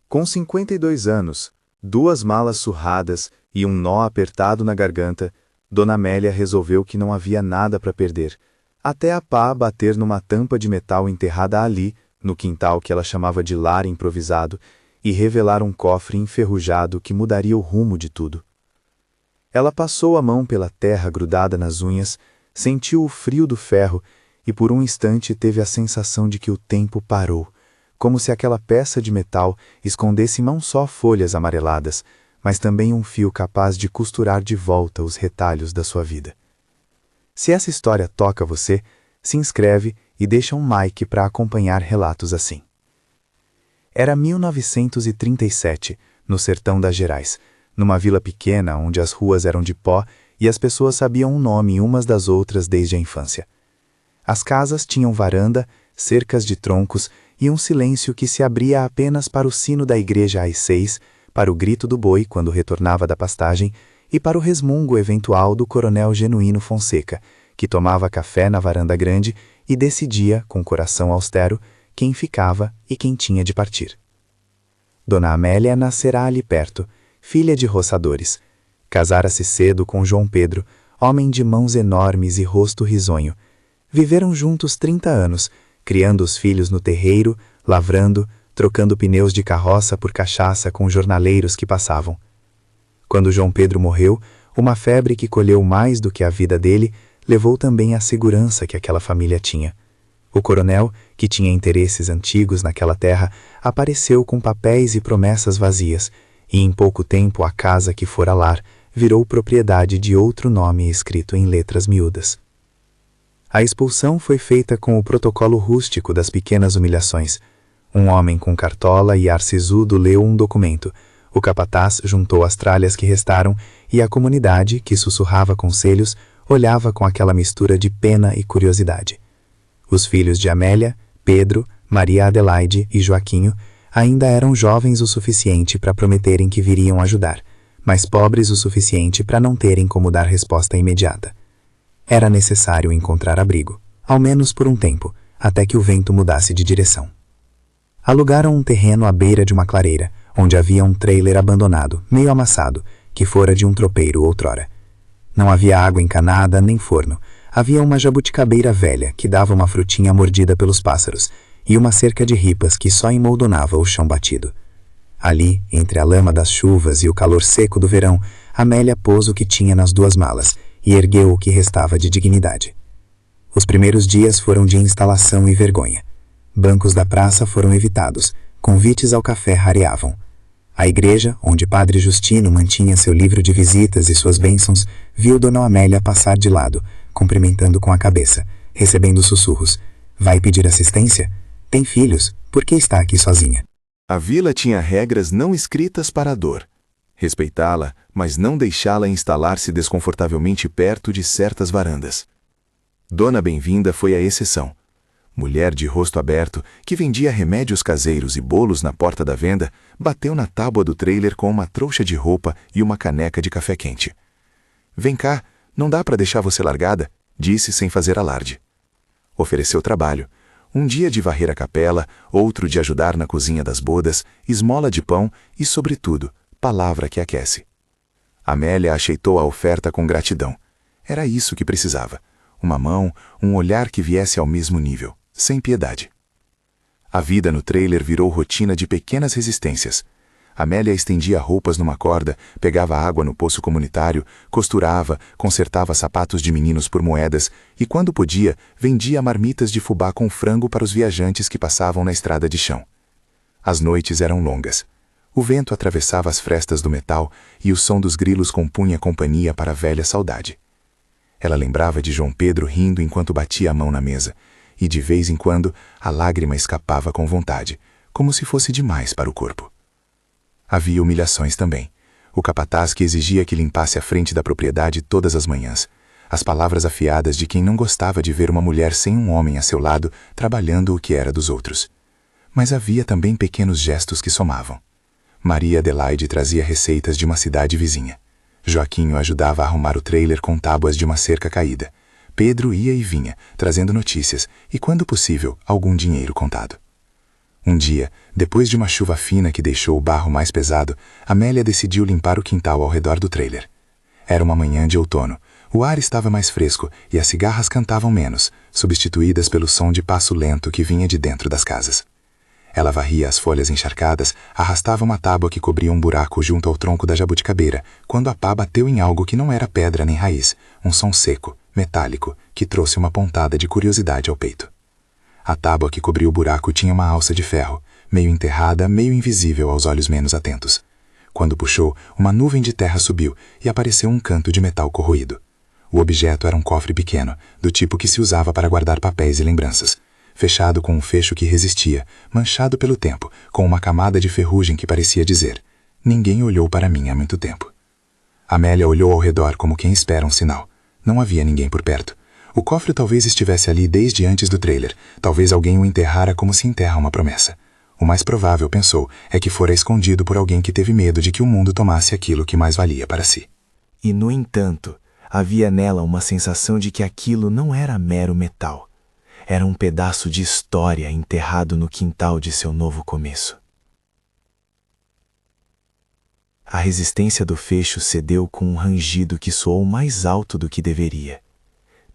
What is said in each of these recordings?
Com 52 anos, 2 malas surradas e um nó apertado na garganta, Dona Amélia resolveu que não havia nada para perder, até a pá bater numa tampa de metal enterrada ali, no quintal que ela chamava de lar improvisado, e revelar um cofre enferrujado que mudaria o rumo de tudo. Ela passou a mão pela terra grudada nas unhas, sentiu o frio do ferro e por um instante teve a sensação de que o tempo parou, como se aquela peça de metal escondesse não só folhas amareladas, mas também um fio capaz de costurar de volta os retalhos da sua vida. Se essa história toca você, se inscreve e deixa um like para acompanhar relatos assim. Era 1937, no sertão das Gerais, numa vila pequena onde as ruas eram de pó e as pessoas sabiam o nome umas das outras desde a infância. As casas tinham varanda, cercas de troncos e um silêncio que se abria apenas para o sino da igreja às 6, para o grito do boi quando retornava da pastagem e para o resmungo eventual do coronel Genuíno Fonseca, que tomava café na varanda grande e decidia, com coração austero, quem ficava e quem tinha de partir. Dona Amélia nascerá ali perto, filha de roçadores. Casara-se cedo com João Pedro, homem de mãos enormes e rosto risonho. Viveram juntos 30 anos, criando os filhos no terreiro, lavrando, trocando pneus de carroça por cachaça com jornaleiros que passavam. Quando João Pedro morreu, uma febre que colheu mais do que a vida dele, levou também a segurança que aquela família tinha. O coronel, que tinha interesses antigos naquela terra, apareceu com papéis e promessas vazias, e em pouco tempo a casa que fora lar virou propriedade de outro nome escrito em letras miúdas. A expulsão foi feita com o protocolo rústico das pequenas humilhações. Um homem com cartola e ar sisudo leu um documento. O capataz juntou as tralhas que restaram e a comunidade, que sussurrava conselhos, olhava com aquela mistura de pena e curiosidade. Os filhos de Amélia, Pedro, Maria Adelaide e Joaquinho ainda eram jovens o suficiente para prometerem que viriam ajudar, mas pobres o suficiente para não terem como dar resposta imediata. Era necessário encontrar abrigo, ao menos por um tempo, até que o vento mudasse de direção. Alugaram um terreno à beira de uma clareira, onde havia um trailer abandonado, meio amassado, que fora de um tropeiro outrora. Não havia água encanada nem forno. Havia uma jabuticabeira velha que dava uma frutinha mordida pelos pássaros e uma cerca de ripas que só emoldonava o chão batido. Ali, entre a lama das chuvas e o calor seco do verão, Amélia pôs o que tinha nas 2 malas e ergueu o que restava de dignidade. Os primeiros dias foram de instalação e vergonha. Bancos da praça foram evitados, convites ao café rareavam. A igreja, onde Padre Justino mantinha seu livro de visitas e suas bênçãos, viu Dona Amélia passar de lado, cumprimentando com a cabeça, recebendo sussurros. Vai pedir assistência? Tem filhos, por que está aqui sozinha? A vila tinha regras não escritas para a dor. Respeitá-la, mas não deixá-la instalar-se desconfortavelmente perto de certas varandas. Dona Bem-vinda foi a exceção. Mulher de rosto aberto, que vendia remédios caseiros e bolos na porta da venda, bateu na tábua do trailer com uma trouxa de roupa e uma caneca de café quente. Vem cá, não dá para deixar você largada, disse sem fazer alarde. Ofereceu trabalho. Um dia de varrer a capela, outro de ajudar na cozinha das bodas, esmola de pão e, sobretudo, palavra que aquece. Amélia aceitou a oferta com gratidão. Era isso que precisava. Uma mão, um olhar que viesse ao mesmo nível, sem piedade. A vida no trailer virou rotina de pequenas resistências. Amélia estendia roupas numa corda, pegava água no poço comunitário, costurava, consertava sapatos de meninos por moedas e, quando podia, vendia marmitas de fubá com frango para os viajantes que passavam na estrada de chão. As noites eram longas. O vento atravessava as frestas do metal e o som dos grilos compunha companhia para a velha saudade. Ela lembrava de João Pedro rindo enquanto batia a mão na mesa, e de vez em quando a lágrima escapava com vontade, como se fosse demais para o corpo. Havia humilhações também. O capataz que exigia que limpasse a frente da propriedade todas as manhãs. As palavras afiadas de quem não gostava de ver uma mulher sem um homem a seu lado, trabalhando o que era dos outros. Mas havia também pequenos gestos que somavam. Maria Adelaide trazia receitas de uma cidade vizinha. Joaquinho ajudava a arrumar o trailer com tábuas de uma cerca caída. Pedro ia e vinha, trazendo notícias e, quando possível, algum dinheiro contado. Um dia, depois de uma chuva fina que deixou o barro mais pesado, Amélia decidiu limpar o quintal ao redor do trailer. Era uma manhã de outono. O ar estava mais fresco e as cigarras cantavam menos, substituídas pelo som de passo lento que vinha de dentro das casas. Ela varria as folhas encharcadas, arrastava uma tábua que cobria um buraco junto ao tronco da jabuticabeira, quando a pá bateu em algo que não era pedra nem raiz, um som seco, metálico, que trouxe uma pontada de curiosidade ao peito. A tábua que cobria o buraco tinha uma alça de ferro, meio enterrada, meio invisível aos olhos menos atentos. Quando puxou, uma nuvem de terra subiu e apareceu um canto de metal corroído. O objeto era um cofre pequeno, do tipo que se usava para guardar papéis e lembranças, fechado com um fecho que resistia, manchado pelo tempo, com uma camada de ferrugem que parecia dizer: "Ninguém olhou para mim há muito tempo." Amélia olhou ao redor como quem espera um sinal. Não havia ninguém por perto. O cofre talvez estivesse ali desde antes do trailer, talvez alguém o enterrara como se enterra uma promessa. O mais provável, pensou, é que fora escondido por alguém que teve medo de que o mundo tomasse aquilo que mais valia para si. E, no entanto, havia nela uma sensação de que aquilo não era mero metal. Era um pedaço de história enterrado no quintal de seu novo começo. A resistência do fecho cedeu com um rangido que soou mais alto do que deveria.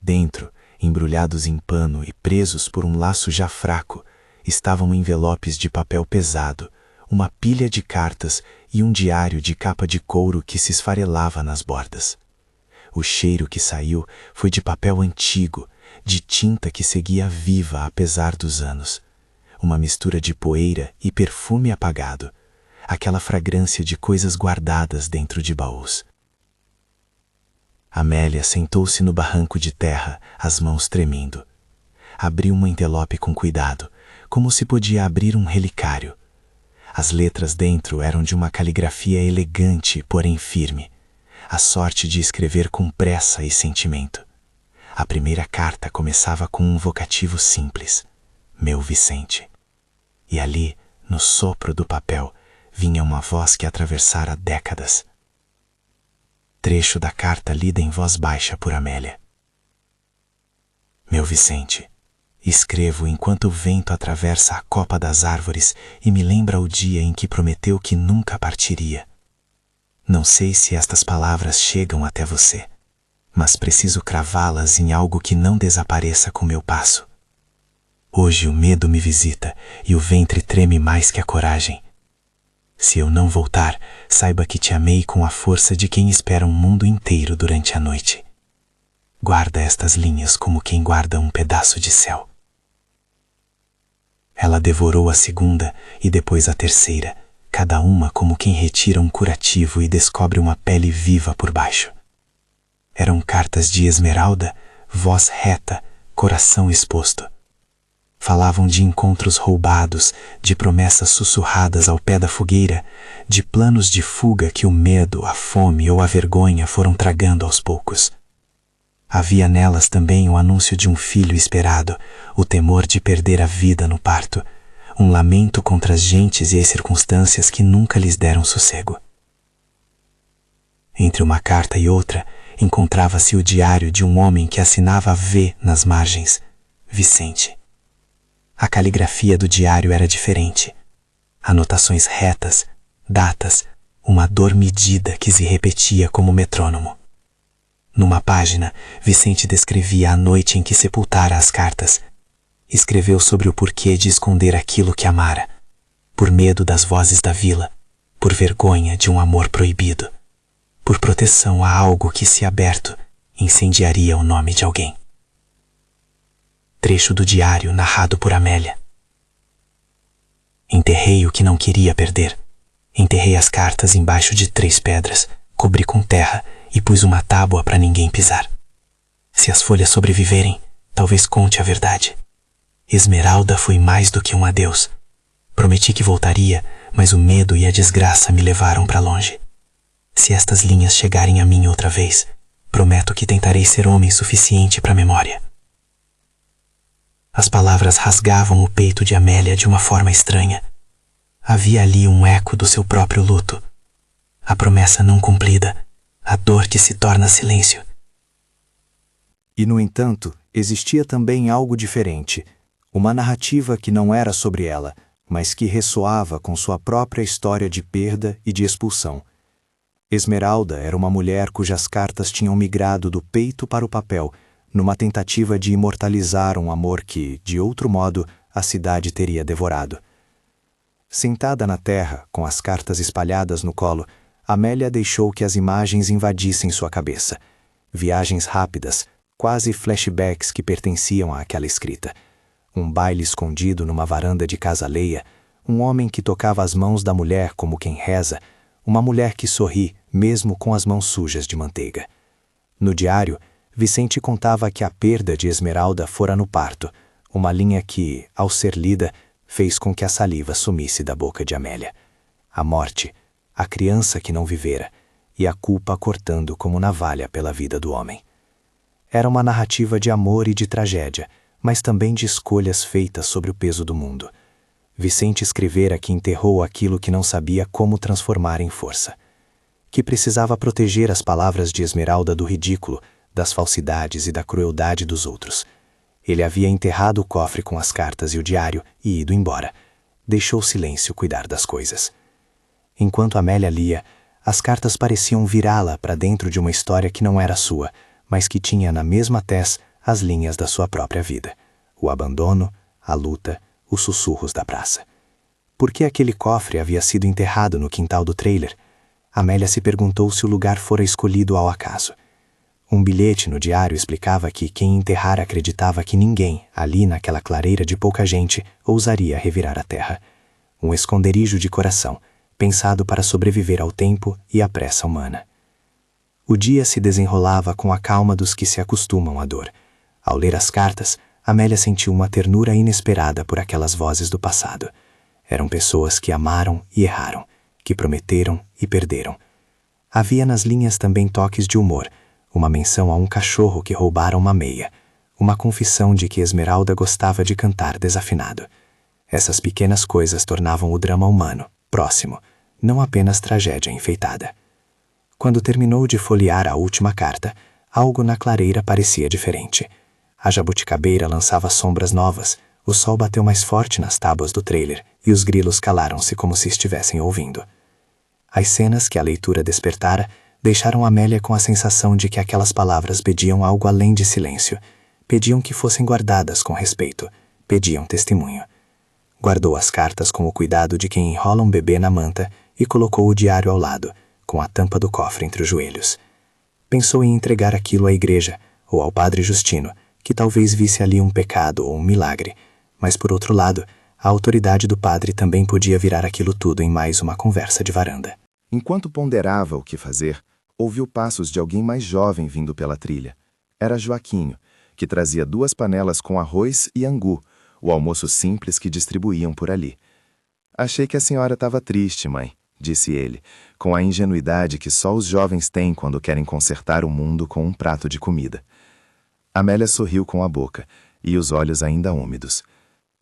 Dentro, embrulhados em pano e presos por um laço já fraco, estavam envelopes de papel pesado, uma pilha de cartas e um diário de capa de couro que se esfarelava nas bordas. O cheiro que saiu foi de papel antigo, de tinta que seguia viva apesar dos anos. Uma mistura de poeira e perfume apagado, aquela fragrância de coisas guardadas dentro de baús. Amélia sentou-se no barranco de terra, as mãos tremendo. Abriu um envelope com cuidado, como se podia abrir um relicário. As letras dentro eram de uma caligrafia elegante, porém firme, a sorte de escrever com pressa e sentimento. A primeira carta começava com um vocativo simples: "Meu Vicente." E ali, no sopro do papel, vinha uma voz que atravessara décadas. Trecho da carta lida em voz baixa por Amélia. "Meu Vicente, escrevo enquanto o vento atravessa a copa das árvores e me lembra o dia em que prometeu que nunca partiria. Não sei se estas palavras chegam até você, mas preciso cravá-las em algo que não desapareça com meu passo. Hoje o medo me visita e o ventre treme mais que a coragem. Se eu não voltar, saiba que te amei com a força de quem espera um mundo inteiro durante a noite. Guarda estas linhas como quem guarda um pedaço de céu." Ela devorou a segunda e depois a terceira, cada uma como quem retira um curativo e descobre uma pele viva por baixo. Eram cartas de esmeralda, voz reta, coração exposto. Falavam de encontros roubados, de promessas sussurradas ao pé da fogueira, de planos de fuga que o medo, a fome ou a vergonha foram tragando aos poucos. Havia nelas também o anúncio de um filho esperado, o temor de perder a vida no parto, um lamento contra as gentes e as circunstâncias que nunca lhes deram sossego. Entre uma carta e outra, encontrava-se o diário de um homem que assinava a V nas margens: Vicente. A caligrafia do diário era diferente. Anotações retas, datas, uma dor medida que se repetia como metrônomo. Numa página, Vicente descrevia a noite em que sepultara as cartas. Escreveu sobre o porquê de esconder aquilo que amara, por medo das vozes da vila, por vergonha de um amor proibido, por proteção a algo que, se aberto, incendiaria o nome de alguém. Trecho do diário narrado por Amélia. Enterrei o que não queria perder. Enterrei as cartas embaixo de 3 pedras, cobri com terra e pus uma tábua para ninguém pisar. Se as folhas sobreviverem, talvez conte a verdade. Esmeralda foi mais do que um adeus. Prometi que voltaria, mas o medo e a desgraça me levaram para longe. Se estas linhas chegarem a mim outra vez, prometo que tentarei ser homem suficiente para a memória. As palavras rasgavam o peito de Amélia de uma forma estranha. Havia ali um eco do seu próprio luto. A promessa não cumprida, a dor que se torna silêncio. E, no entanto, existia também algo diferente, uma narrativa que não era sobre ela, mas que ressoava com sua própria história de perda e de expulsão. Esmeralda era uma mulher cujas cartas tinham migrado do peito para o papel, numa tentativa de imortalizar um amor que, de outro modo, a cidade teria devorado. Sentada na terra, com as cartas espalhadas no colo, Amélia deixou que as imagens invadissem sua cabeça. Viagens rápidas, quase flashbacks que pertenciam àquela escrita. Um baile escondido numa varanda de casa alheia, um homem que tocava as mãos da mulher como quem reza, uma mulher que sorri, mesmo com as mãos sujas de manteiga. No diário, Vicente contava que a perda de Esmeralda fora no parto, uma linha que, ao ser lida, fez com que a saliva sumisse da boca de Amélia. A morte, a criança que não vivera, e a culpa cortando como navalha pela vida do homem. Era uma narrativa de amor e de tragédia, mas também de escolhas feitas sobre o peso do mundo. Vicente escrevera que enterrou aquilo que não sabia como transformar em força. Que precisava proteger as palavras de Esmeralda do ridículo, das falsidades e da crueldade dos outros. Ele havia enterrado o cofre com as cartas e o diário e ido embora. Deixou o silêncio cuidar das coisas. Enquanto Amélia lia, as cartas pareciam virá-la para dentro de uma história que não era sua, mas que tinha na mesma tez as linhas da sua própria vida. O abandono, a luta, os sussurros da praça. Por que aquele cofre havia sido enterrado no quintal do trailer? Amélia se perguntou se o lugar fora escolhido ao acaso. Um bilhete no diário explicava que quem enterrara acreditava que ninguém, ali naquela clareira de pouca gente, ousaria revirar a terra. Um esconderijo de coração, pensado para sobreviver ao tempo e à pressa humana. O dia se desenrolava com a calma dos que se acostumam à dor. Ao ler as cartas, Amélia sentiu uma ternura inesperada por aquelas vozes do passado. Eram pessoas que amaram e erraram, que prometeram e perderam. Havia nas linhas também toques de humor, uma menção a um cachorro que roubara uma meia, uma confissão de que Esmeralda gostava de cantar desafinado. Essas pequenas coisas tornavam o drama humano, próximo, não apenas tragédia enfeitada. Quando terminou de folhear a última carta, algo na clareira parecia diferente. A jabuticabeira lançava sombras novas, o sol bateu mais forte nas tábuas do trailer e os grilos calaram-se como se estivessem ouvindo. As cenas que a leitura despertara deixaram Amélia com a sensação de que aquelas palavras pediam algo além de silêncio. Pediam que fossem guardadas com respeito, pediam testemunho. Guardou as cartas com o cuidado de quem enrola um bebê na manta e colocou o diário ao lado, com a tampa do cofre entre os joelhos. Pensou em entregar aquilo à igreja ou ao padre Justino, que talvez visse ali um pecado ou um milagre, mas por outro lado, a autoridade do padre também podia virar aquilo tudo em mais uma conversa de varanda. Enquanto ponderava o que fazer, ouviu passos de alguém mais jovem vindo pela trilha. Era Joaquinho, que trazia 2 panelas com arroz e angu, o almoço simples que distribuíam por ali. Achei que a senhora estava triste, mãe, disse ele, com a ingenuidade que só os jovens têm quando querem consertar o mundo com um prato de comida. Amélia sorriu com a boca, e os olhos ainda úmidos.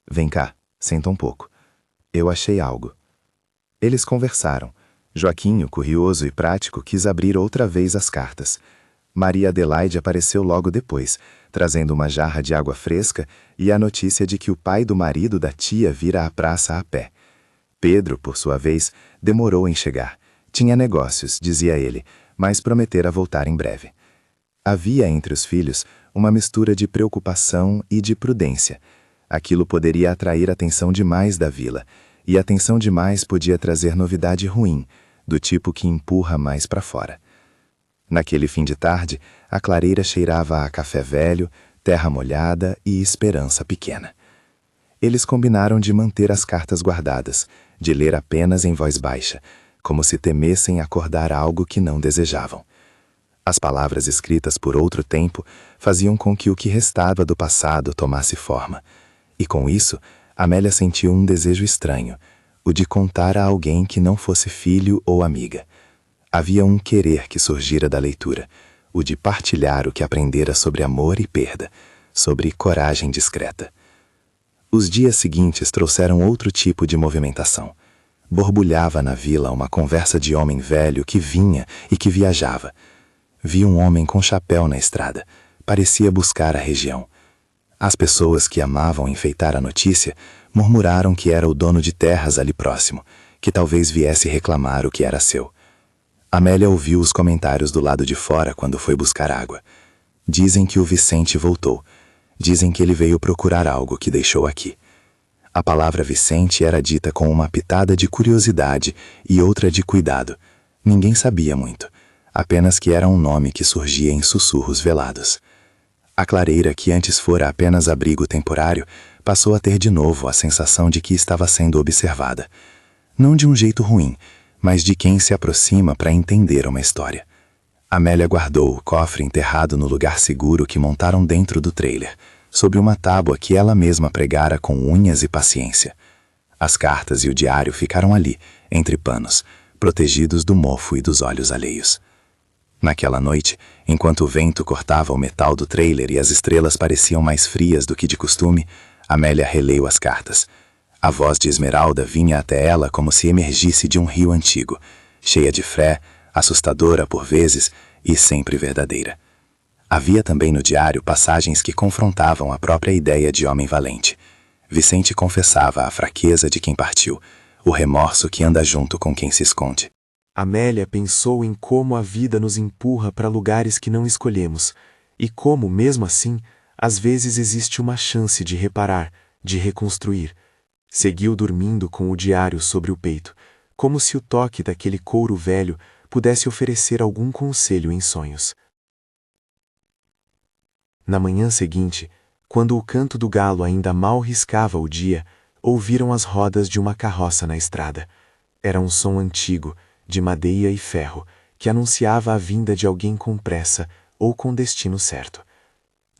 Vem cá, senta um pouco. Eu achei algo. Eles conversaram. Joaquinho, curioso e prático, quis abrir outra vez as cartas. Maria Adelaide apareceu logo depois, trazendo uma jarra de água fresca e a notícia de que o pai do marido da tia vira à praça a pé. Pedro, por sua vez, demorou em chegar. Tinha negócios, dizia ele, mas prometera voltar em breve. Havia entre os filhos uma mistura de preocupação e de prudência. Aquilo poderia atrair a atenção demais da vila, e a atenção demais podia trazer novidade ruim, do tipo que empurra mais para fora. Naquele fim de tarde, a clareira cheirava a café velho, terra molhada e esperança pequena. Eles combinaram de manter as cartas guardadas, de ler apenas em voz baixa, como se temessem acordar algo que não desejavam. As palavras escritas por outro tempo faziam com que o que restava do passado tomasse forma, e com isso, Amélia sentiu um desejo estranho, o de contar a alguém que não fosse filho ou amiga. Havia um querer que surgira da leitura, o de partilhar o que aprendera sobre amor e perda, sobre coragem discreta. Os dias seguintes trouxeram outro tipo de movimentação. Borbulhava na vila uma conversa de homem velho que vinha e que viajava. Vi um homem com chapéu na estrada. Parecia buscar a região. As pessoas que amavam enfeitar a notícia Murmuraram que era o dono de terras ali próximo, que talvez viesse reclamar o que era seu. Amélia ouviu os comentários do lado de fora quando foi buscar água. Dizem que o Vicente voltou. Dizem que ele veio procurar algo que deixou aqui. A palavra Vicente era dita com uma pitada de curiosidade e outra de cuidado. Ninguém sabia muito, apenas que era um nome que surgia em sussurros velados. A clareira, que antes fora apenas abrigo temporário, passou a ter de novo a sensação de que estava sendo observada. Não de um jeito ruim, mas de quem se aproxima para entender uma história. Amélia guardou o cofre enterrado no lugar seguro que montaram dentro do trailer, sob uma tábua que ela mesma pregara com unhas e paciência. As cartas e o diário ficaram ali, entre panos, protegidos do mofo e dos olhos alheios. Naquela noite, enquanto o vento cortava o metal do trailer e as estrelas pareciam mais frias do que de costume, Amélia releu as cartas. A voz de Esmeralda vinha até ela como se emergisse de um rio antigo, cheia de fé, assustadora por vezes e sempre verdadeira. Havia também no diário passagens que confrontavam a própria ideia de homem valente. Vicente confessava a fraqueza de quem partiu, o remorso que anda junto com quem se esconde. Amélia pensou em como a vida nos empurra para lugares que não escolhemos, e como, mesmo assim, às vezes existe uma chance de reparar, de reconstruir. Seguiu dormindo com o diário sobre o peito, como se o toque daquele couro velho pudesse oferecer algum conselho em sonhos. Na manhã seguinte, quando o canto do galo ainda mal riscava o dia, ouviram as rodas de uma carroça na estrada. Era um som antigo, de madeira e ferro, que anunciava a vinda de alguém com pressa ou com destino certo.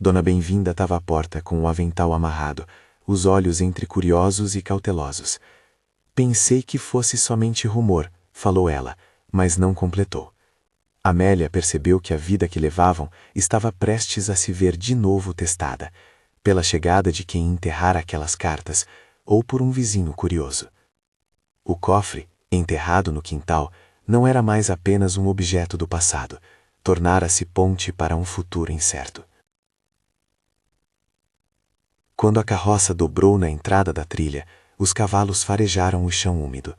Dona Bem-vinda estava à porta com o avental amarrado, os olhos entre curiosos e cautelosos. Pensei que fosse somente rumor, falou ela, mas não completou. Amélia percebeu que a vida que levavam estava prestes a se ver de novo testada, pela chegada de quem enterrara aquelas cartas, ou por um vizinho curioso. O cofre, enterrado no quintal, não era mais apenas um objeto do passado, tornara-se ponte para um futuro incerto. Quando a carroça dobrou na entrada da trilha, os cavalos farejaram o chão úmido.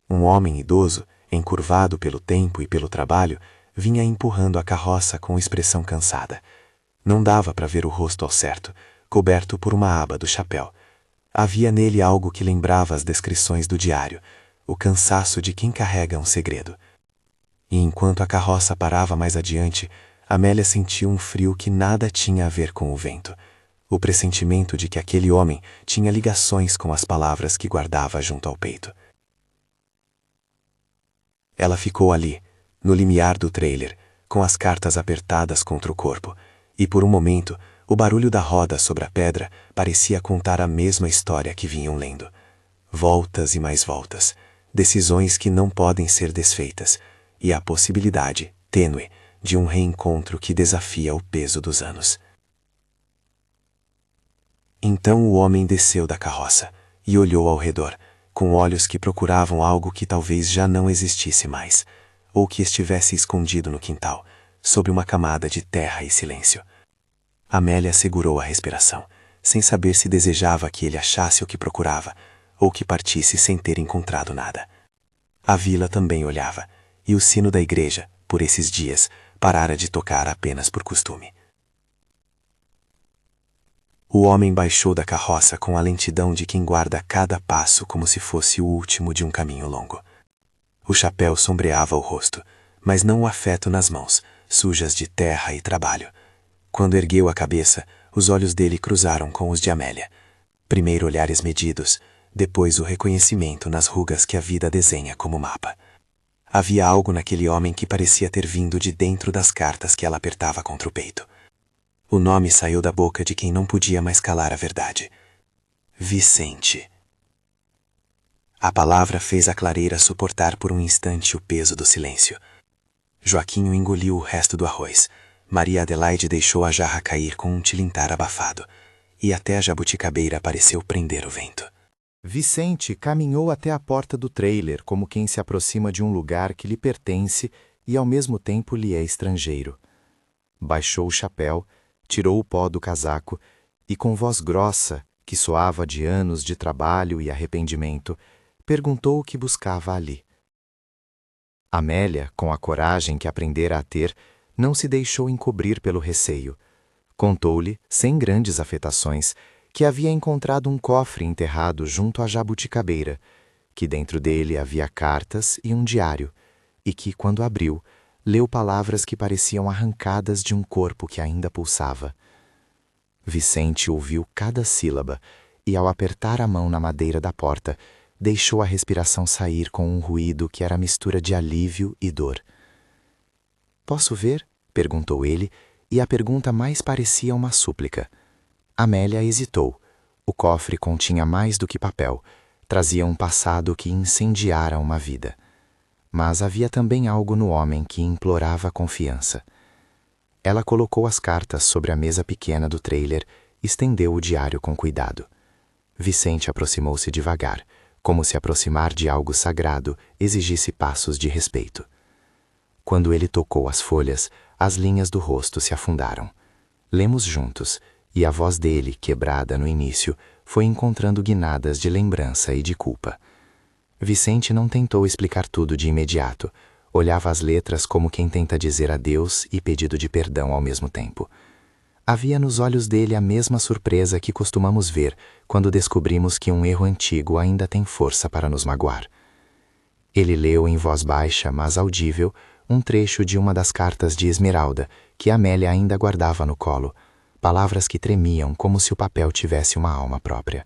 Um homem idoso, encurvado pelo tempo e pelo trabalho, vinha empurrando a carroça com expressão cansada. Não dava para ver o rosto ao certo, coberto por uma aba do chapéu. Havia nele algo que lembrava as descrições do diário, o cansaço de quem carrega um segredo. E enquanto a carroça parava mais adiante, Amélia sentiu um frio que nada tinha a ver com o vento, o pressentimento de que aquele homem tinha ligações com as palavras que guardava junto ao peito. Ela ficou ali, no limiar do trailer, com as cartas apertadas contra o corpo, e por um momento, o barulho da roda sobre a pedra parecia contar a mesma história que vinham lendo. Voltas e mais voltas, decisões que não podem ser desfeitas, e a possibilidade, tênue, de um reencontro que desafia o peso dos anos. Então o homem desceu da carroça e olhou ao redor, com olhos que procuravam algo que talvez já não existisse mais, ou que estivesse escondido no quintal, sob uma camada de terra e silêncio. Amélia segurou a respiração, sem saber se desejava que ele achasse o que procurava, ou que partisse sem ter encontrado nada. A vila também olhava, e o sino da igreja, por esses dias, parara de tocar apenas por costume. O homem baixou da carroça com a lentidão de quem guarda cada passo como se fosse o último de um caminho longo. O chapéu sombreava o rosto, mas não o afeto nas mãos, sujas de terra e trabalho. Quando ergueu a cabeça, os olhos dele cruzaram com os de Amélia. Primeiro olhares medidos, depois o reconhecimento nas rugas que a vida desenha como mapa. Havia algo naquele homem que parecia ter vindo de dentro das cartas que ela apertava contra o peito. O nome saiu da boca de quem não podia mais calar a verdade. Vicente. A palavra fez a clareira suportar por um instante o peso do silêncio. Joaquinho engoliu o resto do arroz. Maria Adelaide deixou a jarra cair com um tilintar abafado, e até a jabuticabeira pareceu prender o vento. Vicente caminhou até a porta do trailer como quem se aproxima de um lugar que lhe pertence e ao mesmo tempo lhe é estrangeiro. Baixou o chapéu, tirou o pó do casaco e com voz grossa, que soava de anos de trabalho e arrependimento, perguntou o que buscava ali. Amélia, com a coragem que aprendera a ter, não se deixou encobrir pelo receio. Contou-lhe, sem grandes afetações, que havia encontrado um cofre enterrado junto à jabuticabeira, que dentro dele havia cartas e um diário, e que, quando abriu, leu palavras que pareciam arrancadas de um corpo que ainda pulsava. Vicente ouviu cada sílaba e, ao apertar a mão na madeira da porta, deixou a respiração sair com um ruído que era mistura de alívio e dor. "Posso ver?" perguntou ele, e a pergunta mais parecia uma súplica. Amélia hesitou. O cofre continha mais do que papel. Trazia um passado que incendiara uma vida. Mas havia também algo no homem que implorava confiança. Ela colocou as cartas sobre a mesa pequena do trailer e estendeu o diário com cuidado. Vicente aproximou-se devagar, como se aproximar de algo sagrado exigisse passos de respeito. Quando ele tocou as folhas, as linhas do rosto se afundaram. Lemos juntos, e a voz dele, quebrada no início, foi encontrando guinadas de lembrança e de culpa. Vicente não tentou explicar tudo de imediato. Olhava as letras como quem tenta dizer adeus e pedido de perdão ao mesmo tempo. Havia nos olhos dele a mesma surpresa que costumamos ver quando descobrimos que um erro antigo ainda tem força para nos magoar. Ele leu em voz baixa, mas audível, um trecho de uma das cartas de Esmeralda, que Amélia ainda guardava no colo, palavras que tremiam como se o papel tivesse uma alma própria.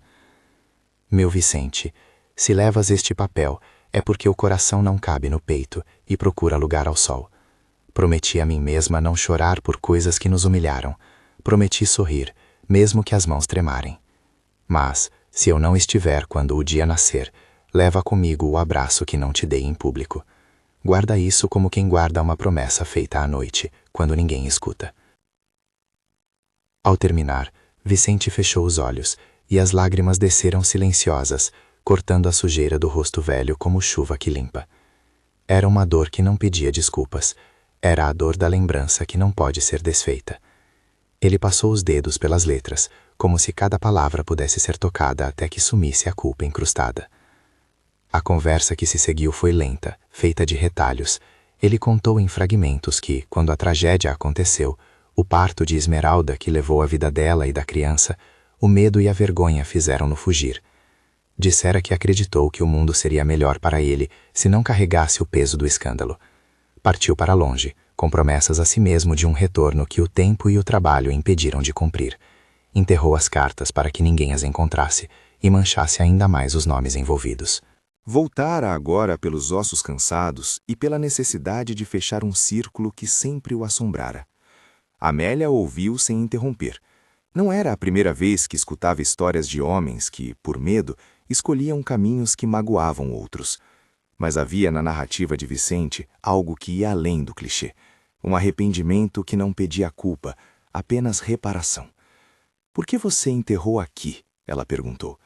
"Meu Vicente, se levas este papel, é porque o coração não cabe no peito e procura lugar ao sol. Prometi a mim mesma não chorar por coisas que nos humilharam. Prometi sorrir, mesmo que as mãos tremarem. Mas, se eu não estiver quando o dia nascer, leva comigo o abraço que não te dei em público. Guarda isso como quem guarda uma promessa feita à noite, quando ninguém escuta." Ao terminar, Vicente fechou os olhos e as lágrimas desceram silenciosas, cortando a sujeira do rosto velho como chuva que limpa. Era uma dor que não pedia desculpas. Era a dor da lembrança que não pode ser desfeita. Ele passou os dedos pelas letras, como se cada palavra pudesse ser tocada até que sumisse a culpa incrustada. A conversa que se seguiu foi lenta, feita de retalhos. Ele contou em fragmentos que, quando a tragédia aconteceu, o parto de Esmeralda que levou a vida dela e da criança, o medo e a vergonha fizeram-no fugir. Dissera que acreditou que o mundo seria melhor para ele se não carregasse o peso do escândalo. Partiu para longe, com promessas a si mesmo de um retorno que o tempo e o trabalho impediram de cumprir. Enterrou as cartas para que ninguém as encontrasse e manchasse ainda mais os nomes envolvidos. Voltara agora pelos ossos cansados e pela necessidade de fechar um círculo que sempre o assombrara. Amélia ouviu sem interromper. Não era a primeira vez que escutava histórias de homens que, por medo, escolhiam caminhos que magoavam outros. Mas havia na narrativa de Vicente algo que ia além do clichê. Um arrependimento que não pedia culpa, apenas reparação. "Por que você enterrou aqui?" ela perguntou.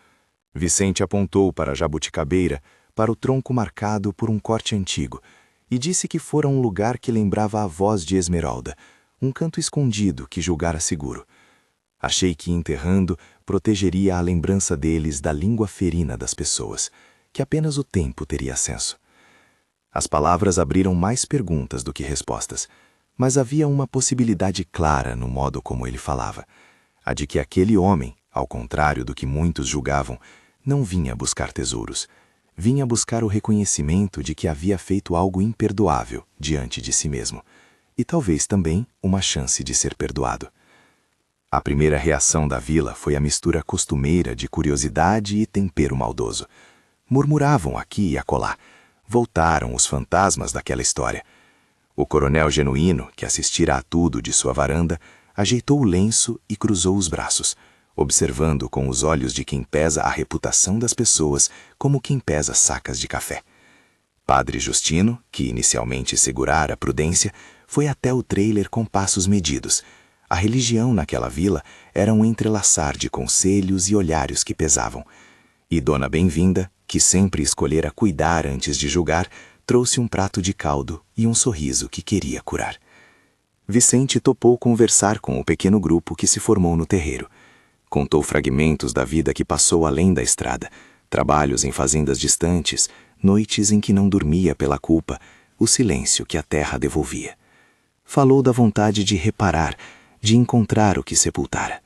Vicente apontou para a jabuticabeira, para o tronco marcado por um corte antigo, e disse que fora um lugar que lembrava a voz de Esmeralda, um canto escondido que julgara seguro. Achei que enterrando protegeria a lembrança deles da língua ferina das pessoas, que apenas o tempo teria acesso. As palavras abriram mais perguntas do que respostas, mas havia uma possibilidade clara no modo como ele falava, a de que aquele homem, ao contrário do que muitos julgavam, não vinha buscar tesouros, vinha buscar o reconhecimento de que havia feito algo imperdoável diante de si mesmo, e talvez também uma chance de ser perdoado. A primeira reação da vila foi a mistura costumeira de curiosidade e tempero maldoso. Murmuravam aqui e acolá. Voltaram os fantasmas daquela história. O coronel Genuíno, que assistira a tudo de sua varanda, ajeitou o lenço e cruzou os braços, observando com os olhos de quem pesa a reputação das pessoas como quem pesa sacas de café. Padre Justino, que inicialmente segurara a prudência, foi até o trailer com passos medidos. A religião naquela vila era um entrelaçar de conselhos e olhares que pesavam. E Dona Bem-vinda, que sempre escolhera cuidar antes de julgar, trouxe um prato de caldo e um sorriso que queria curar. Vicente topou conversar com o pequeno grupo que se formou no terreiro. Contou fragmentos da vida que passou além da estrada, trabalhos em fazendas distantes, noites em que não dormia pela culpa, o silêncio que a terra devolvia. Falou da vontade de reparar, de encontrar o que sepultara.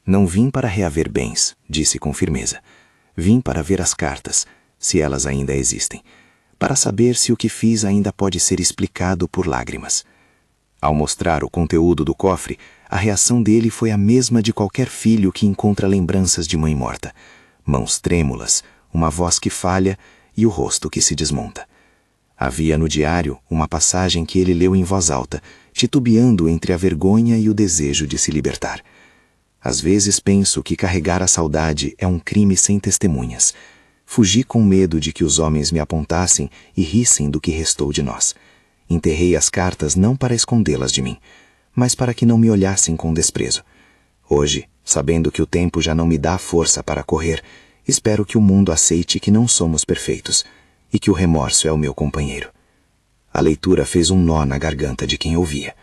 Não vim para reaver bens, disse com firmeza. Vim para ver as cartas, se elas ainda existem, para saber se o que fiz ainda pode ser explicado por lágrimas. Ao mostrar o conteúdo do cofre, a reação dele foi a mesma de qualquer filho que encontra lembranças de mãe morta. Mãos trêmulas, uma voz que falha e o rosto que se desmonta. Havia no diário uma passagem que ele leu em voz alta, titubeando entre a vergonha e o desejo de se libertar. Às vezes penso que carregar a saudade é um crime sem testemunhas. Fugi com medo de que os homens me apontassem e rissem do que restou de nós. Enterrei as cartas não para escondê-las de mim, mas para que não me olhassem com desprezo. Hoje, sabendo que o tempo já não me dá força para correr, espero que o mundo aceite que não somos perfeitos e que o remorso é o meu companheiro. A leitura fez um nó na garganta de quem ouvia.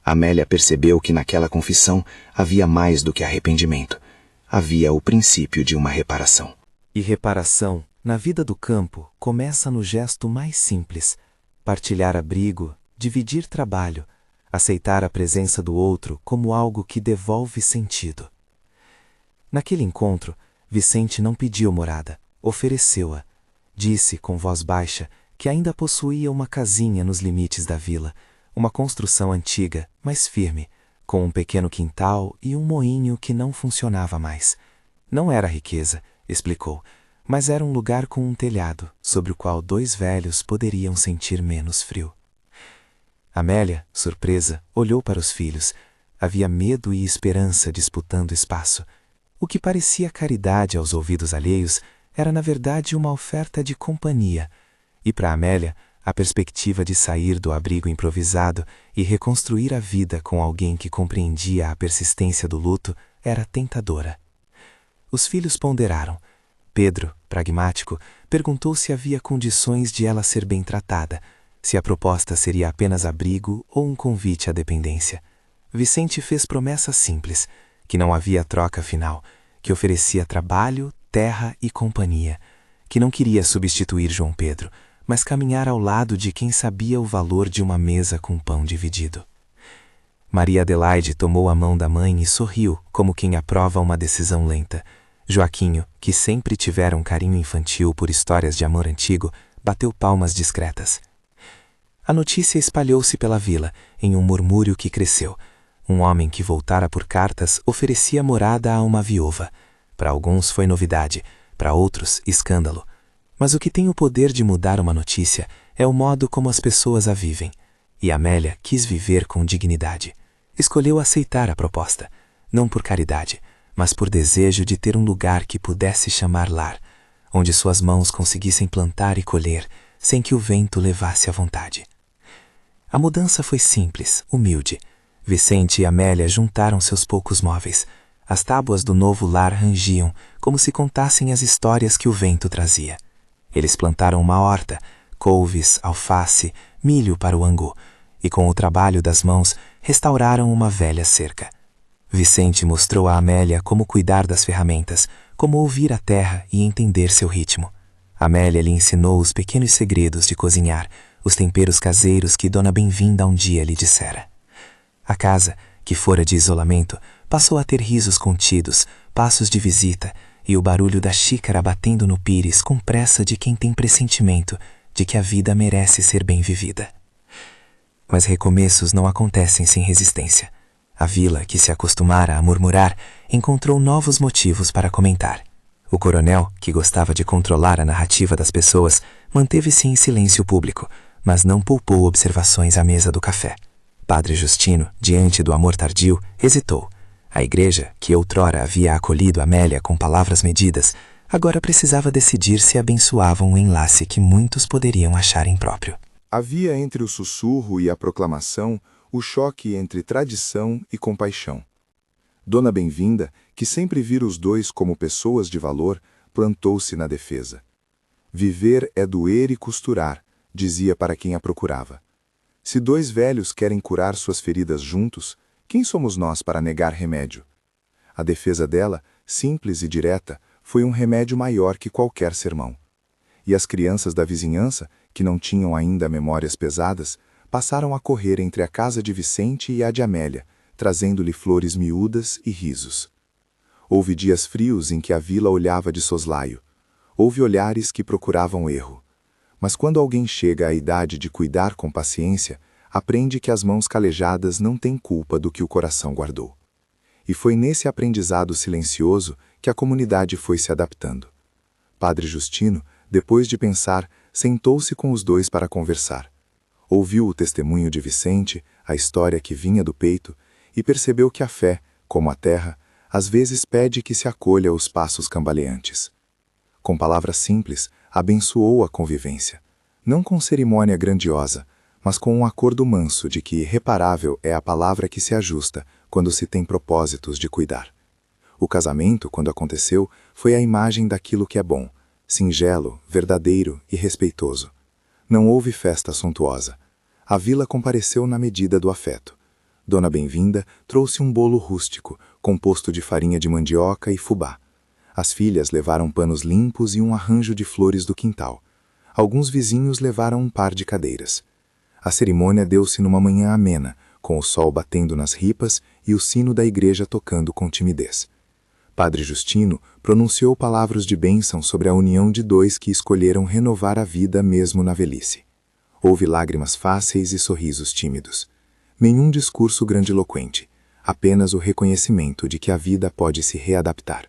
Amélia percebeu que naquela confissão havia mais do que arrependimento. Havia o princípio de uma reparação. E reparação, na vida do campo, começa no gesto mais simples: partilhar abrigo, dividir trabalho, aceitar a presença do outro como algo que devolve sentido. Naquele encontro, Vicente não pediu morada, ofereceu-a. Disse com voz baixa que ainda possuía uma casinha nos limites da vila, uma construção antiga, mas firme, com um pequeno quintal e um moinho que não funcionava mais. Não era riqueza, explicou, mas era um lugar com um telhado, sobre o qual dois velhos poderiam sentir menos frio. Amélia, surpresa, olhou para os filhos. Havia medo e esperança disputando espaço. O que parecia caridade aos ouvidos alheios era na verdade uma oferta de companhia, e para Amélia, a perspectiva de sair do abrigo improvisado e reconstruir a vida com alguém que compreendia a persistência do luto era tentadora. Os filhos ponderaram. Pedro, pragmático, perguntou se havia condições de ela ser bem tratada, se a proposta seria apenas abrigo ou um convite à dependência. Vicente fez promessa simples, que não havia troca final, que oferecia trabalho, terra e companhia, que não queria substituir João Pedro, mas caminhar ao lado de quem sabia o valor de uma mesa com pão dividido. Maria Adelaide tomou a mão da mãe e sorriu, como quem aprova uma decisão lenta. Joaquinho, que sempre tivera um carinho infantil por histórias de amor antigo, bateu palmas discretas. A notícia espalhou-se pela vila, em um murmúrio que cresceu. Um homem que voltara por cartas oferecia morada a uma viúva. Para alguns foi novidade, para outros escândalo. Mas o que tem o poder de mudar uma notícia é o modo como as pessoas a vivem. E Amélia quis viver com dignidade. Escolheu aceitar a proposta, não por caridade, mas por desejo de ter um lugar que pudesse chamar lar, onde suas mãos conseguissem plantar e colher, sem que o vento levasse à vontade. A mudança foi simples, humilde. Vicente e Amélia juntaram seus poucos móveis. As tábuas do novo lar rangiam, como se contassem as histórias que o vento trazia. Eles plantaram uma horta, couves, alface, milho para o angu, e com o trabalho das mãos restauraram uma velha cerca. Vicente mostrou a Amélia como cuidar das ferramentas, como ouvir a terra e entender seu ritmo. Amélia lhe ensinou os pequenos segredos de cozinhar, os temperos caseiros que Dona Bem-vinda um dia lhe dissera. A casa, que fora de isolamento, passou a ter risos contidos, passos de visita e o barulho da xícara batendo no pires com pressa de quem tem pressentimento de que a vida merece ser bem vivida. Mas recomeços não acontecem sem resistência. A vila, que se acostumara a murmurar, encontrou novos motivos para comentar. O coronel, que gostava de controlar a narrativa das pessoas, manteve-se em silêncio público, mas não poupou observações à mesa do café. Padre Justino, diante do amor tardio, hesitou. A igreja, que outrora havia acolhido Amélia com palavras medidas, agora precisava decidir se abençoava um enlace que muitos poderiam achar impróprio. Havia entre o sussurro e a proclamação o choque entre tradição e compaixão. Dona Bem-vinda, que sempre vira os dois como pessoas de valor, plantou-se na defesa. Viver é doer e costurar, dizia para quem a procurava. Se dois velhos querem curar suas feridas juntos, quem somos nós para negar remédio? A defesa dela, simples e direta, foi um remédio maior que qualquer sermão. E as crianças da vizinhança, que não tinham ainda memórias pesadas, passaram a correr entre a casa de Vicente e a de Amélia, trazendo-lhe flores miúdas e risos. Houve dias frios em que a vila olhava de soslaio. Houve olhares que procuravam erro. Mas quando alguém chega à idade de cuidar com paciência, aprende que as mãos calejadas não têm culpa do que o coração guardou. E foi nesse aprendizado silencioso que a comunidade foi se adaptando. Padre Justino, depois de pensar, sentou-se com os dois para conversar. Ouviu o testemunho de Vicente, a história que vinha do peito, e percebeu que a fé, como a terra, às vezes pede que se acolha aos passos cambaleantes. Com palavras simples, abençoou a convivência, não com cerimônia grandiosa, mas com um acordo manso de que reparável é a palavra que se ajusta quando se tem propósitos de cuidar. O casamento, quando aconteceu, foi a imagem daquilo que é bom, singelo, verdadeiro e respeitoso. Não houve festa suntuosa. A vila compareceu na medida do afeto. Dona Bem-vinda trouxe um bolo rústico, composto de farinha de mandioca e fubá. As filhas levaram panos limpos e um arranjo de flores do quintal. Alguns vizinhos levaram um par de cadeiras. A cerimônia deu-se numa manhã amena, com o sol batendo nas ripas e o sino da igreja tocando com timidez. Padre Justino pronunciou palavras de bênção sobre a união de dois que escolheram renovar a vida mesmo na velhice. Houve lágrimas fáceis e sorrisos tímidos. Nenhum discurso grandiloquente, apenas o reconhecimento de que a vida pode se readaptar.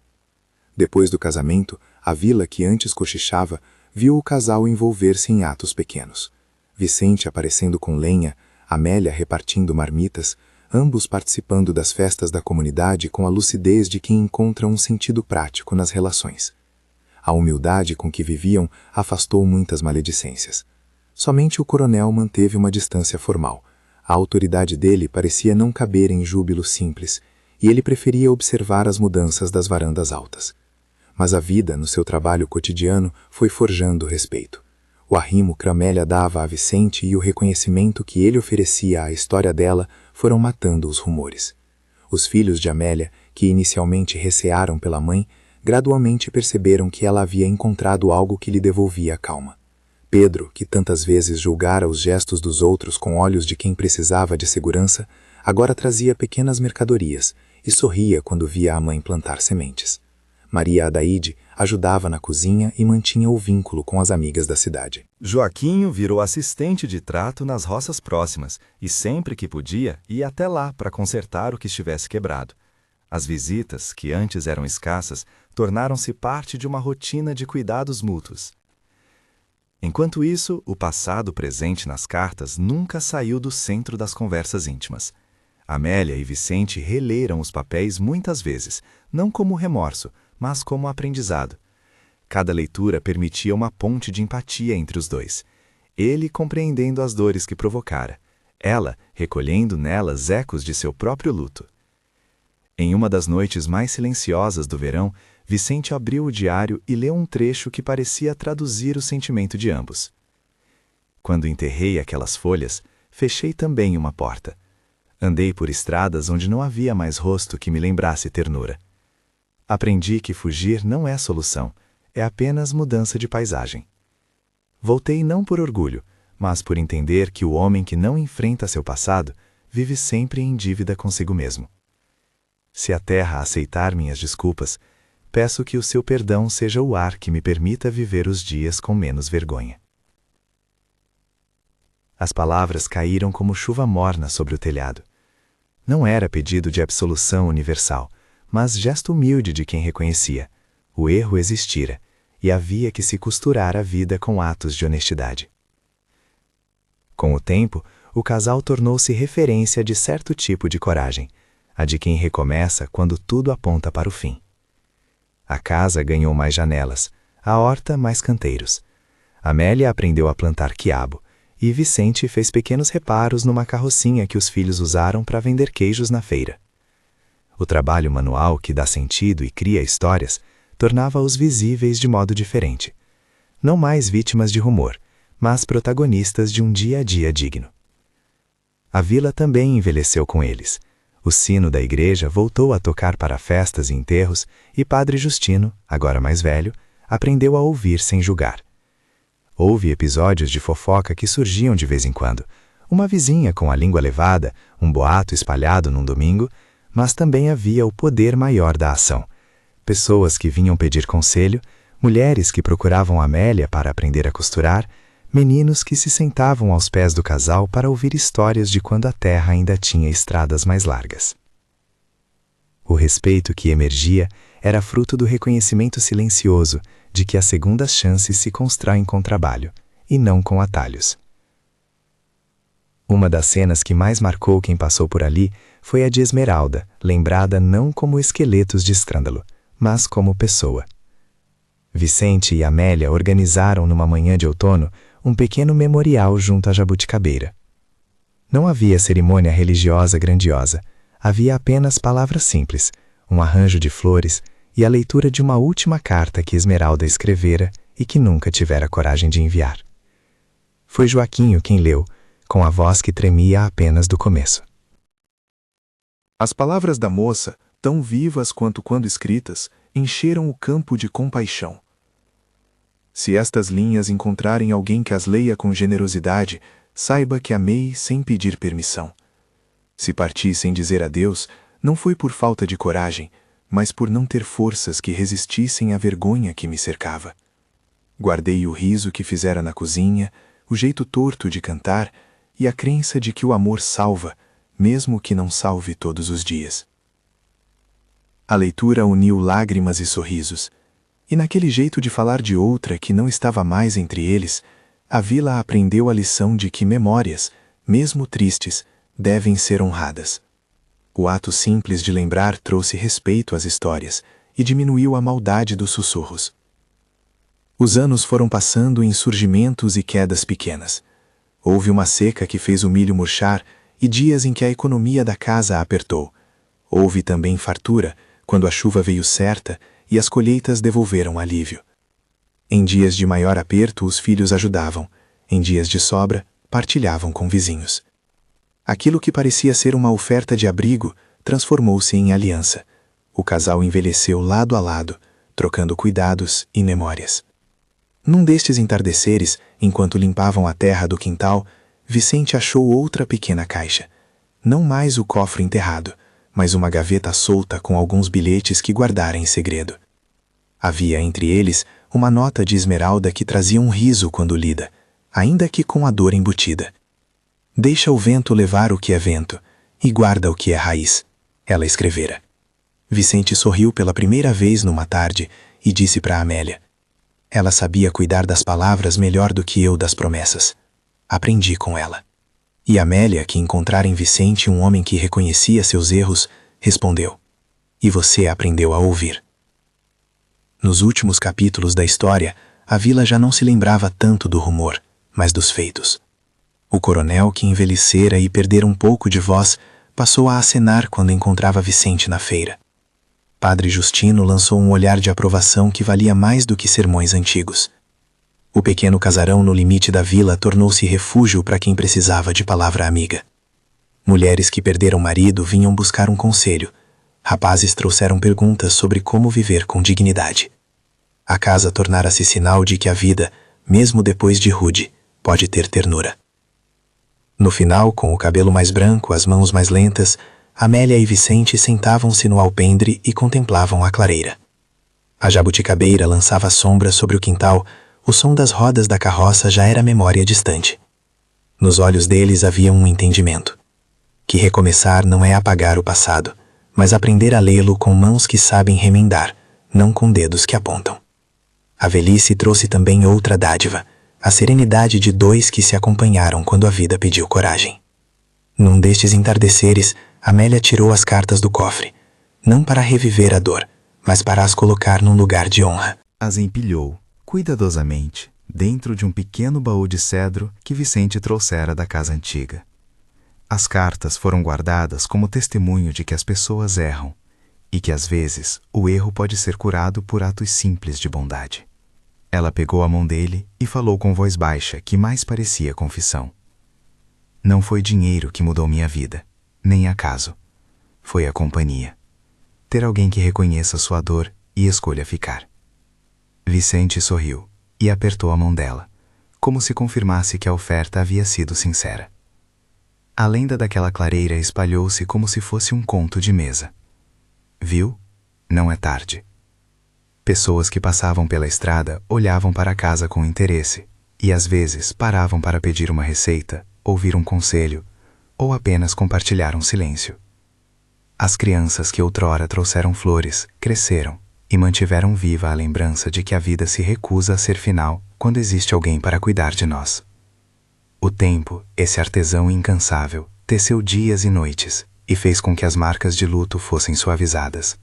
Depois do casamento, a vila que antes cochichava viu o casal envolver-se em atos pequenos. Vicente aparecendo com lenha, Amélia repartindo marmitas, ambos participando das festas da comunidade com a lucidez de quem encontra um sentido prático nas relações. A humildade com que viviam afastou muitas maledicências. Somente o coronel manteve uma distância formal. A autoridade dele parecia não caber em júbilo simples, e ele preferia observar as mudanças das varandas altas. Mas a vida, no seu trabalho cotidiano, foi forjando respeito. O arrimo que Amélia dava a Vicente e o reconhecimento que ele oferecia à história dela foram matando os rumores. Os filhos de Amélia, que inicialmente recearam pela mãe, gradualmente perceberam que ela havia encontrado algo que lhe devolvia a calma. Pedro, que tantas vezes julgara os gestos dos outros com olhos de quem precisava de segurança, agora trazia pequenas mercadorias e sorria quando via a mãe plantar sementes. Maria Adaide ajudava na cozinha e mantinha o vínculo com as amigas da cidade. Joaquinho virou assistente de trato nas roças próximas e sempre que podia ia até lá para consertar o que estivesse quebrado. As visitas, que antes eram escassas, tornaram-se parte de uma rotina de cuidados mútuos. Enquanto isso, o passado presente nas cartas nunca saiu do centro das conversas íntimas. Amélia e Vicente releram os papéis muitas vezes, não como remorso, mas como aprendizado. Cada leitura permitia uma ponte de empatia entre os dois. Ele compreendendo as dores que provocara, ela recolhendo nelas ecos de seu próprio luto. Em uma das noites mais silenciosas do verão, Vicente abriu o diário e leu um trecho que parecia traduzir o sentimento de ambos. Quando enterrei aquelas folhas, fechei também uma porta. Andei por estradas onde não havia mais rosto que me lembrasse ternura. Aprendi que fugir não é solução, é apenas mudança de paisagem. Voltei não por orgulho, mas por entender que o homem que não enfrenta seu passado vive sempre em dívida consigo mesmo. Se a terra aceitar minhas desculpas, peço que o seu perdão seja o ar que me permita viver os dias com menos vergonha. As palavras caíram como chuva morna sobre o telhado. Não era pedido de absolução universal, mas gesto humilde de quem reconhecia. O erro existira, e havia que se costurar a vida com atos de honestidade. Com o tempo, o casal tornou-se referência de certo tipo de coragem, a de quem recomeça quando tudo aponta para o fim. A casa ganhou mais janelas, a horta mais canteiros. Amélia aprendeu a plantar quiabo, e Vicente fez pequenos reparos numa carrocinha que os filhos usaram para vender queijos na feira. O trabalho manual que dá sentido e cria histórias tornava-os visíveis de modo diferente. Não mais vítimas de rumor, mas protagonistas de um dia a dia digno. A vila também envelheceu com eles. O sino da igreja voltou a tocar para festas e enterros, e Padre Justino, agora mais velho, aprendeu a ouvir sem julgar. Houve episódios de fofoca que surgiam de vez em quando. Uma vizinha com a língua levada, um boato espalhado num domingo, mas também havia o poder maior da ação. Pessoas que vinham pedir conselho, mulheres que procuravam Amélia para aprender a costurar, meninos que se sentavam aos pés do casal para ouvir histórias de quando a terra ainda tinha estradas mais largas. O respeito que emergia era fruto do reconhecimento silencioso de que as segundas chances se constroem com trabalho, e não com atalhos. Uma das cenas que mais marcou quem passou por ali foi a de Esmeralda, lembrada não como esqueletos de escândalo, mas como pessoa. Vicente e Amélia organizaram numa manhã de outono um pequeno memorial junto à jabuticabeira. Não havia cerimônia religiosa grandiosa, havia apenas palavras simples, um arranjo de flores e a leitura de uma última carta que Esmeralda escrevera e que nunca tivera coragem de enviar. Foi Joaquinho quem leu, com a voz que tremia apenas do começo. As palavras da moça, tão vivas quanto quando escritas, encheram o campo de compaixão. Se estas linhas encontrarem alguém que as leia com generosidade, saiba que amei sem pedir permissão. Se parti sem dizer adeus, não foi por falta de coragem, mas por não ter forças que resistissem à vergonha que me cercava. Guardei o riso que fizera na cozinha, o jeito torto de cantar e a crença de que o amor salva, mesmo que não salve todos os dias. A leitura uniu lágrimas e sorrisos, e naquele jeito de falar de outra que não estava mais entre eles, a vila aprendeu a lição de que memórias, mesmo tristes, devem ser honradas. O ato simples de lembrar trouxe respeito às histórias e diminuiu a maldade dos sussurros. Os anos foram passando em surgimentos e quedas pequenas. Houve uma seca que fez o milho murchar e dias em que a economia da casa apertou. Houve também fartura, quando a chuva veio certa e as colheitas devolveram alívio. Em dias de maior aperto, os filhos ajudavam. Em dias de sobra, partilhavam com vizinhos. Aquilo que parecia ser uma oferta de abrigo transformou-se em aliança. O casal envelheceu lado a lado, trocando cuidados e memórias. Num destes entardeceres, enquanto limpavam a terra do quintal, Vicente achou outra pequena caixa. Não mais o cofre enterrado, mas uma gaveta solta com alguns bilhetes que guardara em segredo. Havia entre eles uma nota de Esmeralda que trazia um riso quando lida, ainda que com a dor embutida. Deixa o vento levar o que é vento, e guarda o que é raiz, ela escrevera. Vicente sorriu pela primeira vez numa tarde e disse para Amélia: ela sabia cuidar das palavras melhor do que eu das promessas. Aprendi com ela. E Amélia, que encontrara em Vicente um homem que reconhecia seus erros, respondeu: e você aprendeu a ouvir. Nos últimos capítulos da história, a vila já não se lembrava tanto do rumor, mas dos feitos. O coronel, que envelhecera e perdera um pouco de voz, passou a acenar quando encontrava Vicente na feira. Padre Justino lançou um olhar de aprovação que valia mais do que sermões antigos. O pequeno casarão no limite da vila tornou-se refúgio para quem precisava de palavra amiga. Mulheres que perderam marido vinham buscar um conselho. Rapazes trouxeram perguntas sobre como viver com dignidade. A casa tornara-se sinal de que a vida, mesmo depois de rude, pode ter ternura. No final, com o cabelo mais branco, as mãos mais lentas, Amélia e Vicente sentavam-se no alpendre e contemplavam a clareira. A jabuticabeira lançava sombra sobre o quintal, o som das rodas da carroça já era memória distante. Nos olhos deles havia um entendimento. Que recomeçar não é apagar o passado, mas aprender a lê-lo com mãos que sabem remendar, não com dedos que apontam. A velhice trouxe também outra dádiva, a serenidade de dois que se acompanharam quando a vida pediu coragem. Num destes entardeceres, Amélia tirou as cartas do cofre, não para reviver a dor, mas para as colocar num lugar de honra. As empilhou, cuidadosamente, dentro de um pequeno baú de cedro que Vicente trouxera da casa antiga. As cartas foram guardadas como testemunho de que as pessoas erram, e que às vezes o erro pode ser curado por atos simples de bondade. Ela pegou a mão dele e falou com voz baixa que mais parecia confissão. Não foi dinheiro que mudou minha vida, nem acaso. foi a companhia. Ter alguém que reconheça sua dor e escolha ficar. Vicente sorriu e apertou a mão dela, como se confirmasse que a oferta havia sido sincera. A lenda daquela clareira espalhou-se como se fosse um conto de mesa. Viu? Não é tarde. Pessoas que passavam pela estrada olhavam para a casa com interesse e às vezes paravam para pedir uma receita, ouvir um conselho ou apenas compartilhar um silêncio. As crianças que outrora trouxeram flores cresceram e mantiveram viva a lembrança de que a vida se recusa a ser final quando existe alguém para cuidar de nós. O tempo, esse artesão incansável, teceu dias e noites e fez com que as marcas de luto fossem suavizadas.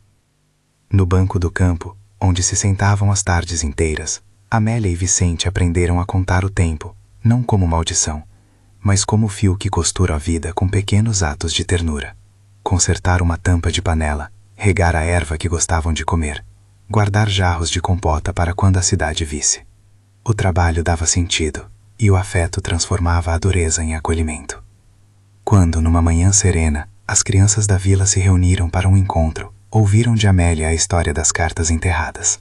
No banco do campo, onde se sentavam as tardes inteiras, Amélia e Vicente aprenderam a contar o tempo, não como maldição, mas como fio que costura a vida com pequenos atos de ternura. Consertar uma tampa de panela, regar a erva que gostavam de comer, guardar jarros de compota para quando a cidade visse. O trabalho dava sentido, e o afeto transformava a dureza em acolhimento. Quando, numa manhã serena, as crianças da vila se reuniram para um encontro, ouviram de Amélia a história das cartas enterradas.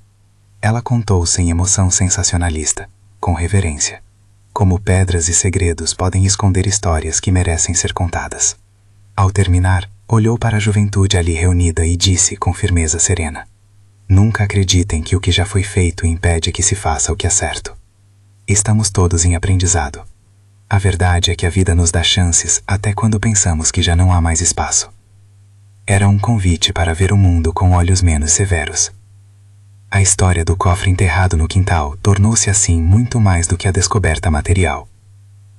Ela contou sem emoção sensacionalista, com reverência, como pedras e segredos podem esconder histórias que merecem ser contadas. Ao terminar, olhou para a juventude ali reunida e disse com firmeza serena: "Nunca acreditem que o que já foi feito impede que se faça o que é certo. Estamos todos em aprendizado. A verdade é que a vida nos dá chances até quando pensamos que já não há mais espaço." Era um convite para ver o mundo com olhos menos severos. A história do cofre enterrado no quintal tornou-se assim muito mais do que a descoberta material.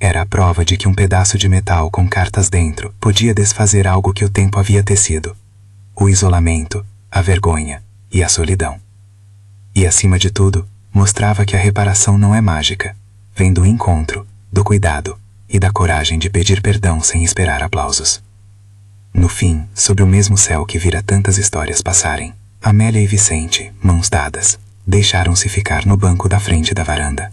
Era a prova de que um pedaço de metal com cartas dentro podia desfazer algo que o tempo havia tecido: o isolamento, a vergonha e a solidão. E, acima de tudo, mostrava que a reparação não é mágica, vem do encontro, do cuidado e da coragem de pedir perdão sem esperar aplausos. No fim, sob o mesmo céu que vira tantas histórias passarem, Amélia e Vicente, mãos dadas, deixaram-se ficar no banco da frente da varanda.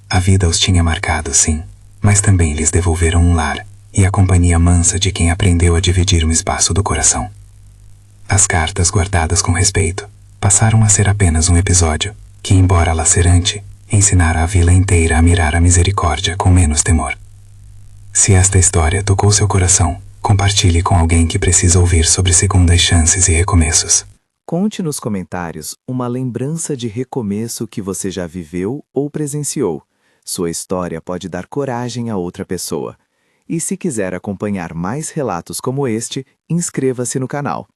A vida os tinha marcado, sim, mas também lhes devolveram um lar e a companhia mansa de quem aprendeu a dividir um espaço do coração. As cartas guardadas com respeito passaram a ser apenas um episódio que, embora lacerante, ensinara a vila inteira a mirar a misericórdia com menos temor. Se esta história tocou seu coração, compartilhe com alguém que precisa ouvir sobre segundas chances e recomeços. Conte nos comentários uma lembrança de recomeço que você já viveu ou presenciou. Sua história pode dar coragem a outra pessoa. E se quiser acompanhar mais relatos como este, inscreva-se no canal.